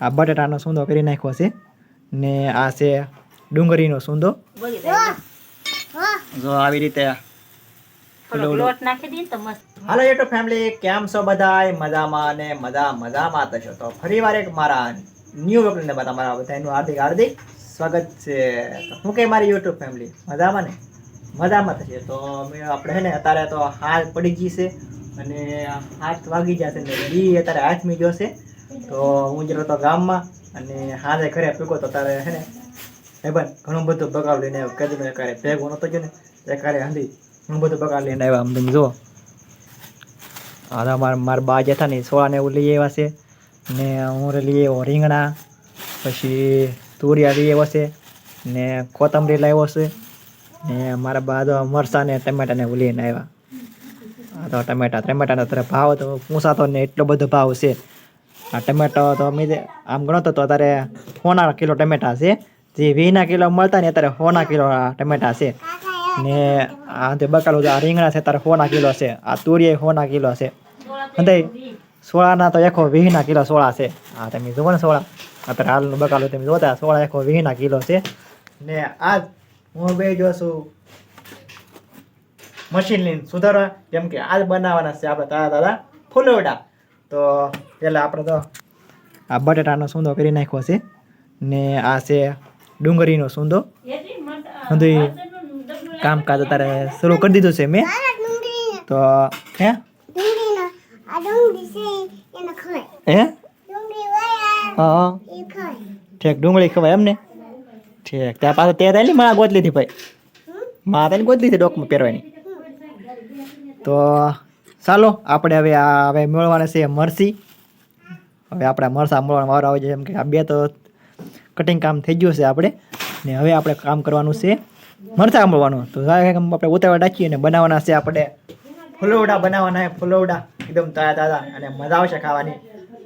આ બટાટાનો સૂંદો કરી નાખ્યો છે ને આ છે ડુંગળીનો સૂંદો. જો આવી રીતે લોટ નાખી દઈએ તો મસ્ત. હાલો યુટ્યુબ ફેમિલી, કેમ છો બધાય? મજામાં ને મજામાં થશો. તો ફરીવાર એક મારા ન્યૂ વ્લોગની અંદર તમારા બધાનું હાર્દિક સ્વાગત છે. તો હું કે મારી યુટ્યુબ ફેમિલી મજામાં ને મજામાં થશે. તો આપણે હે ને અત્યારે તો હાથ પડી ગઈ છે અને હાથ વાગી જશે ને ઈ અત્યારે હાથમી ગયો છે. તો હું જતો તો ગામમાં અને હાથે ઘરે પીકો તો તારે હે ને ભાઈ ઘણું બધું બગાડ લઈને આવ્યો. કદીનો એકારે ભેગો નતો ગયો ને એકારે હંધી ઘણું બધું બગાડ લઈને આવ્યા. આમ તમે જુઓ, હા મારા બા જે હતા ને સોળાને એવું લઈ આવ્યા છે ને હું લઈ આવ્યો રીંગણા, પછી તુરિયા લઈ આવ્યો છે ને કોથમરી લાવ્યો છે ને મારા બા તો મરચાં ને ટમેટાને એવું લઈને આવ્યા. હા તો ટમેટાનો અત્યારે ભાવ તો પૂછાતો ને એટલો બધો ભાવ છે. આ ટમેટો તો અમે આમ ગણો તો અત્યારે 100 કિલો ટમેટા છે. જે 20 કિલો મળતા ને અત્યારે 100 કિલો ટમેટા છે ને આ તે બકાલું આ રીંગણા છે અત્યારે 100 કિલો છે. આ તુરિયા 100 કિલો છે. અને સોળાના તો 20 કિલો સોળા છે. હા તમે જુઓ ને સોળા અત્યારે હાલનું બકાલું તમે જોતા સોળા 20 કિલો છે. ને આજ હું બે જો છું મશીન લઈને સુધારવા, કેમ કે આજ બનાવવાના છે આપણે તાજા ફુલોડા. તો પેલા આપણે તો આ બટાટાનો સૂંદો કરી નાખ્યો છે ને આ છે ડુંગળીનો સૂંદો. બધું કામકાજ અત્યારે શરૂ કરી દીધું છે મેં. તો હે હા ઠીક, ડુંગળી ખવાય એમને? ઠીક. ત્યાં પાછું તે થાય ને માં ગોત લીધી ભાઈ, માં તેને ગોત લીધી ડોકમાં પહેરવાની. તો ચાલો આપણે હવે મેળવાના છે મરસી. હવે આપણે મરસા મળવાનો વારો આવે છે. એમ કે આ બે તો કટિંગ કામ થઈ ગયું છે આપણે ને હવે આપણે કામ કરવાનું છે મરચાં મળવાનું. તો આપણે ઉતાવળ રાખીએ ને બનાવવાના છે આપણે ફુલોડા બનાવવાના. ફુલોડા એકદમ તાજા અને મજા આવશે ખાવાની.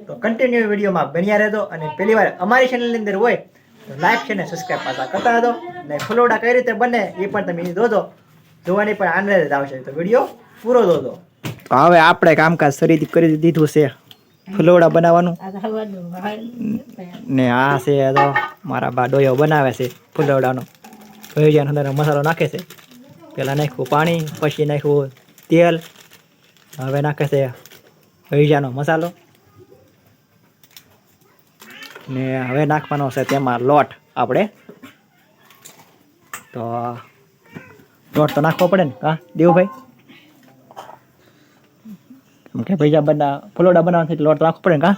તો કન્ટિન્યુ વિડીયોમાં બન્યા રહેજો અને પહેલી વાર અમારી ચેનલની અંદર હોય તો લાઈક છે ને સબસ્ક્રાઈબ પાછા કરતા રહેજો. ને ફુલોડા કઈ રીતે બને એ પણ તમે જોજો, જોવાની પણ આનંદ જ આવશે. તો વિડીયો પૂરો જોજો. તો હવે આપણે કામકાજ શરૂ કરી દીધું છે ફુલોડા બનાવવાનું ને આ છે તો મારા બા ડોયો બનાવે છે ફુલોડાનો. ભજીયાનો અંદર મસાલો નાખે છે. પહેલાં નાખ્યું પાણી, પછી નાખ્યું તેલ, હવે નાખે છે ભજીયાનો મસાલો ને હવે નાખવાનો છે તેમાં લોટ. આપણે તો લોટ તો નાખવો પડે ને હા દેવુભાઈ? કેમ કે ભજીયા ફુલોડા બનાવવા છે લોટ નાખવો પડે ને કા?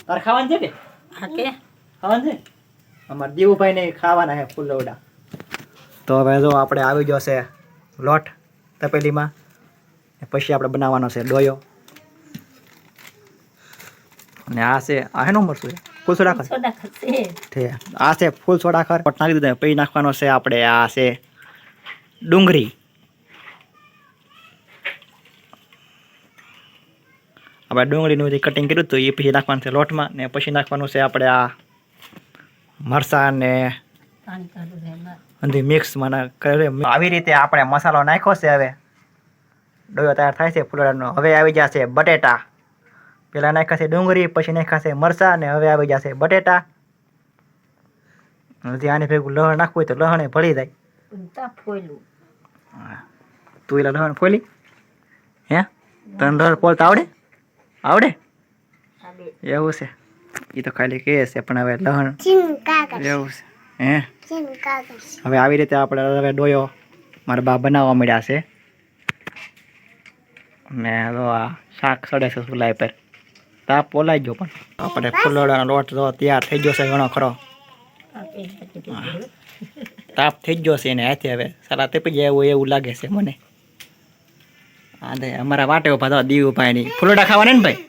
તારે ખાવાનું છે કે? હા કે ખાવાનું છે? અમારા દેવુભાઈ ને ખાવાના છે ફુલોડા. તો હવે જો આપણે આવી ગયો છે લોટ તપેલીમાં, પછી આપણે બનાવવાનો છે ડોયો. અને આ છે આ હેનું મરચું છે ફૂલ સોડાખર. આ છે ફૂલ સોડાખર. લોટ નાખી દીધો. પછી નાખવાનો છે આપણે આ છે ડુંગળી. આપણે ડુંગળીનું જે કટિંગ કર્યું હતું એ પછી નાખવાનું છે લોટમાં ને પછી નાખવાનું છે આપણે આ મરચાં ને અંદર મિક્સમાં કરે. આવી રીતે આપણે મસાલો નાખ્યો છે. હવે ડોયો તૈયાર થાય છે ફુલોડાનો. હવે આવી જશે બટેટા. પહેલાં નાખ્યા છે ડુંગળી, પછી નાખ્યા છે મરચાં ને હવે આવી જશે બટેટા. હજી આને ભેગું લહણ નાખવું હોય તો લહણે ભળી જાય. તું એલા લહણ ફોલી હે? તને લહણ ફોલતા આવડે? આવડે? એવું છે? એ તો ખાલી કહે છે પણ હવે લહણ એવું છે હે? હવે આવી રીતે આપણે હવે ડોયો મારા બા બનાવવા મળ્યા છે ને તો આ શાક સડે છે ચૂલા પર. તાપ ઓલાઈ ગયો પણ આપણે ફુલોડાનો લોટ તો તૈયાર થઈ ગયો છે ઘણો ખરો. તાપ થઈ ગયો છે એને હાથે. હવે સારા તપી જાય એવું લાગે છે મને. હા દે અમારા વાટે ઉભા તો દીવુભાઈની ફુલોડા ખાવાના ને ભાઈ?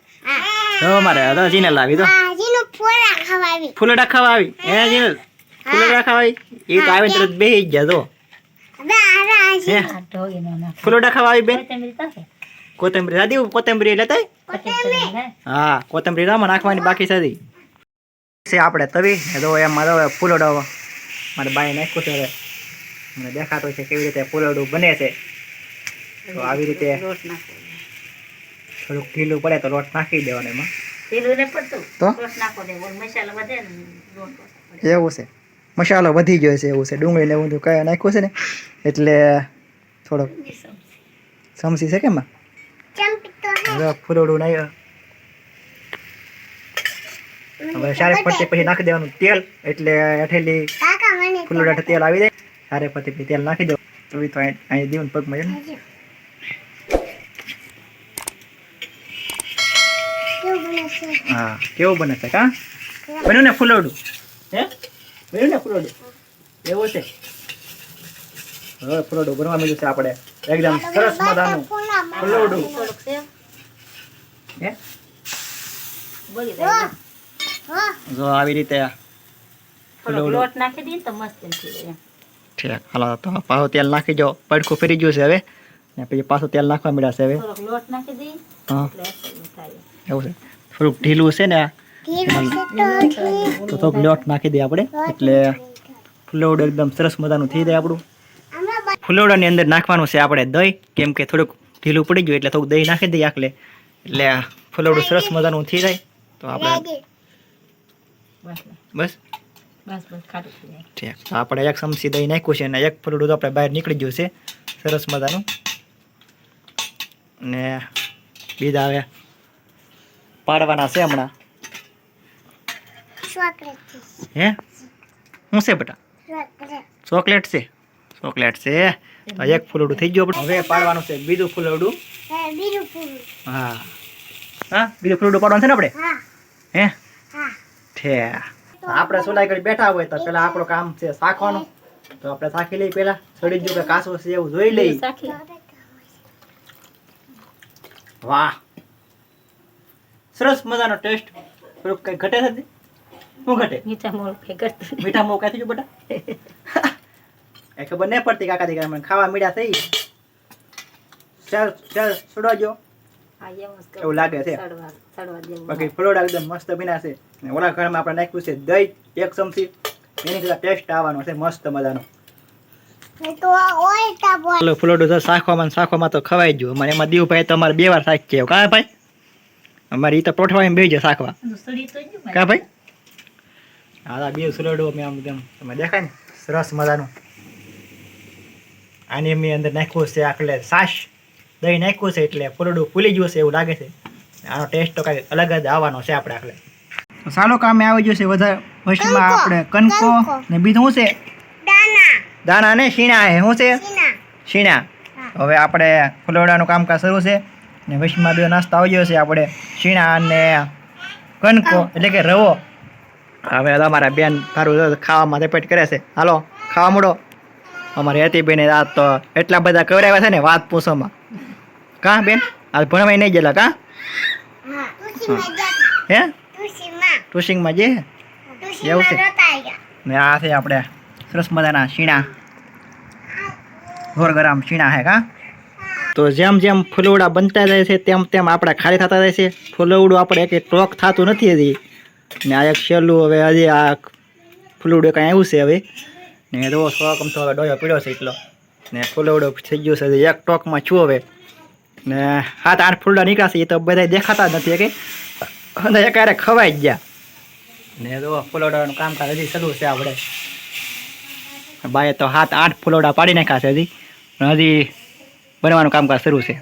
તો અમારે તો જીને લાવી તો ફુલોડા ખાવા આવી હે જીને ફુલોડા ખાવા આવી. એ તો આવે તરત બેસી ગયા તો ફુલોડા ખાવા આવી બેન. કોથમરી દાદી કોથમરી લેતા? હા કોથમરી રામાં નાખવાની બાકી સાદી છે આપણે તવી. તો એમાં તો ફુલોડો મારે બાઈ નાખ્યું છે. હવે મને દેખાતો છે કેવી રીતે ફુલોડું બને છે. તો આવી રીતે થોડુંક ઢીલું પડે તો લોટ નાખી દેવાનો એમાં ઢીલું ને પડતું તો? લોટ નાખો દે ઓલ મસાલો વધે ને લોટ ઓછો પડે. એવું છે મસાલો વધી ગયો છે એવું છે ડુંગળી ને બધું કઈ નાખ્યું છે ને એટલે થોડોક સમસી છે કે એમાં હવે ફૂલોડું નહીં હવે સારે પટ્ટી પછી નાખી દેવાનું તેલ એટલે હેઠેલી ફૂલોડા હેઠે તેલ આવી જાય સારે પટ્ટી પછી તેલ નાખી દો તો તો અહીં દીવું પગમાં છે ને હા કેવું બને છે કા બન્યું ને ફૂલોડું હે બન્યું ને ફૂલોડું એવું છે હવે ફૂલોડું બનવા મળ્યું છે આપણે એકદમ સરસ મજાનું ફૂલોડું થોડુંક સેવ હે બળી જાય જો આવી રીતે થોડોક લોટ નાખી દઈએ તો મસ્ત થઈ જાય ઠીક હાલો તો પાછું તેલ નાખી દો પડખું ફરી ગયું છે હવે ને પછી પાછું તેલ નાખવા મળ્યા છે હવે થોડોક લોટ નાખી દઈએ હા એટલે અસર થાય એવું છે થોડુંક ઢીલું છે ને તો થોડુંક લોટ નાખી દઈએ આપણે એટલે ફૂલોડું એકદમ સરસ મજાનું થઈ જાય આપણું ફૂલોડાની અંદર નાખવાનું છે આપણે દહીં કેમ કે થોડુંક ઢીલું પડી ગયું એટલે થોડુંક દહીં નાખી દઈએ આખલે એટલે ફૂલોડું સરસ મજાનું થઈ જાય તો આપણે બસ બસ બસ બસ ખાટું થઈ જાય ઠીક તો આપણે એક ચમચી દહીં નાખ્યું છે અને એક ફૂલોડું તો આપણે બહાર નીકળી ગયું છે સરસ મજાનું ને બીજા હવે પાડવાના છે હમણાં હે શું છે બેટા ચોકલેટ છે ચોકલેટ છે તો એક ફૂલોડું થઈ ગયું આપણે હવે પાડવાનું છે બીજું ફૂલોડું હા હા બીજું ફૂલોડું પાડવાનું છે ને આપણે હે ઠે આપણે સુલાઈ કરી બેઠા હોય તો પેલા આપણું કામ છે શાખવાનું તો આપણે શાખી લઈએ પેલા સડી ગયું કે કાચું છે એવું જોઈ લઈએ સાખી વાહ સરસ મજાનો ટેસ્ટ થોડુંક કઈ ઘટે છે શું ઘટે મીઠા મોળ કઈ કરતું મીઠા મોં કાથી ગયું બેટા એ ખબર નહીં પડતી કાકા દીકરા મને ખાવા મીઠા થઈ ચાલ ચાલ છોડવા જો હા એમ જ એવું લાગે છે સડવા દેવું બાકી ફલોડા એકદમ મસ્ત બન્યા છે ને ઓલા ઘરમાં આપણે નાખ્યું છે દહીં એક ચમચી એની કરતા ટેસ્ટ આવવાનો છે મસ્ત મજાનો ફલોડું તો શાખવામાં તો ખવાઈ ગયું મને એમાં દીવભાઈ તો અમારે 2 વાર શાક છે કા ભાઈ અમારે ઈ તો પ્રોઠવામાં બે જાય શાકવા સડી તો ગયું કા ભાઈ હા બે ફલોડું મેં આમ એકદમ તમે દેખાય ને સરસ મજાનું આની મેં અંદર નાખ્યું છે આખલે છાશ દહીં નાખ્યું છે એટલે ફૂલડું ફૂલી ગયું છે એવું લાગે છે આનો ટેસ્ટ તો કાંઈ અલગ જ આવવાનો છે આપણે આખલે તો સારો કામે આવી ગયું છે વધારે વસ્તુમાં આપણે કનકો ને બીજું શું છે દાણા ને શીણા હે શું છે શીણા હવે આપણે ફૂલોડાનું કામકાજ શરૂ છે ને વૈષ્ણમાં બે નાસ્તો આવી ગયો છે આપણે શીણા અને કનકો એટલે કે રવો હવે અમારા બેન સારું ખાવામાં રેપેટ કરે છે હાલો ખાવા મળો અમારી હતી બેને આ તો એટલા બધા કવરાવ્યા છે ને વાત પૂછોમાં કા બેન આ ભણવાય નહીં ગયેલા કા હે ટુશિંગમાં જે એવું છે ને આ છે આપણે સરસ મજાના શીણા ગોરગરામ શીણા હે કા તો જેમ જેમ ફૂલવડા બનતા જાય છે તેમ તેમ આપણે ખાલી થતા જાય છે ફૂલવડું આપણે એક ટોક થતું નથી હજી ને આ એક છેલ્લું હવે હજી આ ફૂલવડું કાંઈ આવ્યું છે હવે ને જો શોકમ તો હવે ડોયો પીડ્યો છે એટલો ને ફૂલવડું થઈ ગયું છે એક ટોકમાં છું હવે ને 7-8 ફૂલડા નીકળ્યા છે એ તો બધા દેખાતા જ નથી કે અને એકારે ખવાઈ જ ગયા ને જો ફૂલવડાનું કામકાજ હજી શરૂ છે આપણે બાએ તો 7-8 ફૂલવડા પાડી નાખ્યા છે હજી બનવાનું કામકાજ શરૂ છે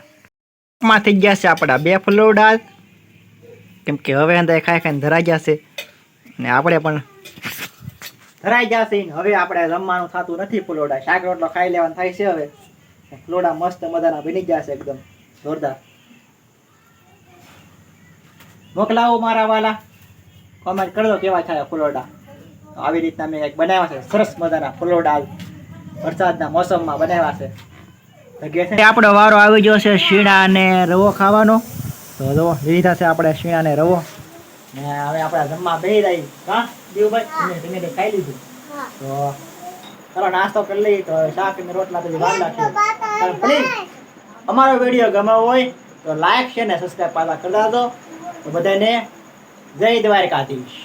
માં થઈ ગયા છે આપણા 2 ફૂલવડા કેમ કે હવે અંદર ખાઈ ખાઈને ધરાઈ ગયા છે ને આપણે પણ ધરાઈ ગયા છે હવે આપણે જમવાનું થતું નથી ફૂલોડા શાક રોટલો ખાઈ લેવાનું થાય છે હવે ફૂલોડા મસ્ત મજાના બની ગયા છે એકદમ જોરદાર મોકલાવો મારા વાલા કોમેન્ટ કરજો કેવા થાય ફૂલોડા આવી રીતના મેં એક બનાવ્યા છે સરસ મજાના ફૂલોડા વરસાદના મોસમમાં બનાવ્યા છે આપણો વારો આવી ગયો છે શીણા અને રવો ખાવાનો તો રવો લીધા છે આપણે શીણા અને રવો ને હવે આપણે જમવા બેસી રહી હા દેવભાઈ તમે ખાઈ લીધું તો ચાલો નાસ્તો કરી લઈએ તો શાક અને રોટલા પછી વાર લાગશે પ્લીઝ અમારો વિડીયો ગમે હોય તો લાઈક છે ને સબસ્ક્રાઈબ પાછા કરી દો તો બધાને જય દ્વારકાધીશ.